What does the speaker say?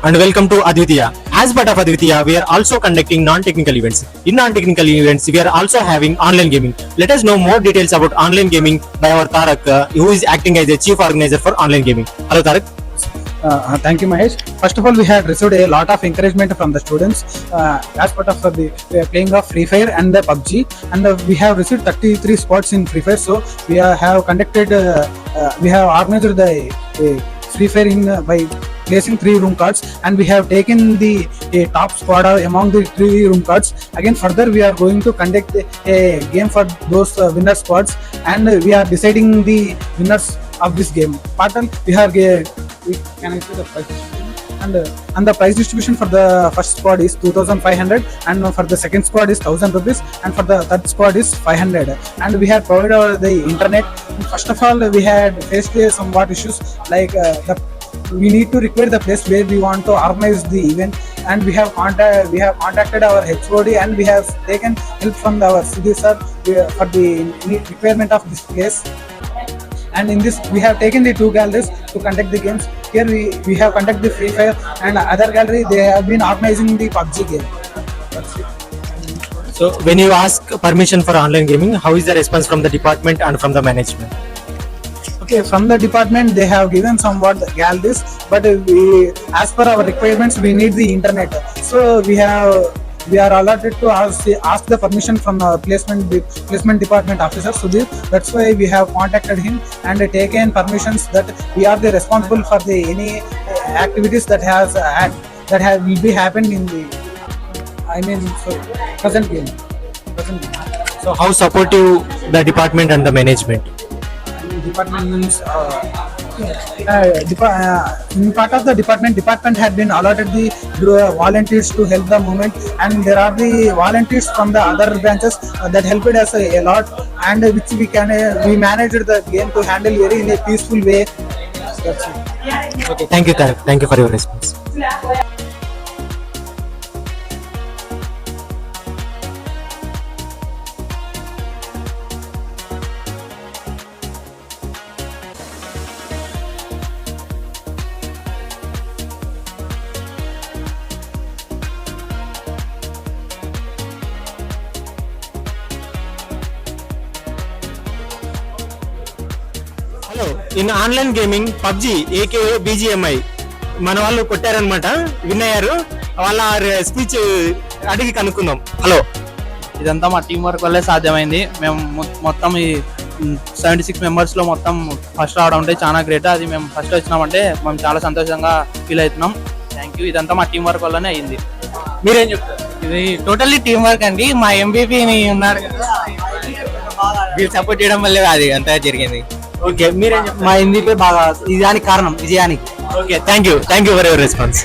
and welcome to Advitiya. As part of Advitiya, we are also conducting non-technical events. In non-technical events, we are also having online gaming. Let us know more details about online gaming by our Tarak, who is acting as the chief organizer for online gaming. Hello, Tarak. Thank you, Mahesh. First of all, we had received a lot of encouragement from the students as part of the playing of Free Fire and the PUBG, and we have received 33 spots in Free Fire. So we have conducted, we have organized the Free Fire in by placing 3 room cards, and we have taken the top squad among the 3 room cards. Again, further we are going to conduct a game for those winner squads, and we are deciding the winners of this game. Partner, we have can I see the price distribution? And the price distribution for the first squad is 2,500, and for the second squad is 1,000 rupees, and for the third squad is 500. And we had provided the internet. First of all, we had faced somewhat issues like we need to require the place where we want to organize the event, and we have contacted our HOD, and we have taken help from our CD sir for the requirement of this place. And in this, we have taken the 2 galleries to conduct the games. Here we have conducted the Free Fire, and other gallery they have been organizing the PUBG game. That's it. So, when you ask permission for online gaming, how is the response from the department and from the management? Okay, from the department they have given somewhat galleries, but as per our requirements, we need the internet. So we are allotted to ask the permission from our placement department officer Sudhir. That's why we have contacted him and taken permissions that we are the responsible for the any activities that will be happened in the present game. So, how supportive the department and the management? Department means in part of the department had been allotted the volunteers to help the movement, and there are the volunteers from the other branches that helped us a lot, and which we managed the game to handle very in a peaceful way. That's it. Okay, thank you, Tarak. Thank you for your response. In online gaming PUBG AK BGMI మన వాళ్ళు కొట్టారనమాట, win అయ్యారు. వాళ్ళ speech అడిగి కనుక్కుందాం. Hello, ఇదంతా మా team work వల్లే సాధ్యమైంది. మేము మొత్తం ఈ 76 మెంబర్స్లో మొత్తం ఫస్ట్ రావడం అంటే చాలా గ్రేట్. అది మేము ఫస్ట్ వచ్చినామంటే మేము చాలా సంతోషంగా ఫీల్ అవుతున్నాం. Thank you. ఇదంతా మా టీం వర్క్ వల్లనే అయింది. మీరేం చెప్తారు? ఇది టోటల్లీ టీం వర్క్ అండి. మా ఎంబీపీని ఉన్నారు కదా, వీళ్ళు సపోర్ట్ చేయడం వల్లే అది అంతా జరిగింది. ఓకే, మీరేం చెప్తారు? మా ఎంబీపీ బాగా ఇదానికి కారణం విజయానికి. Okay, thank you for your response.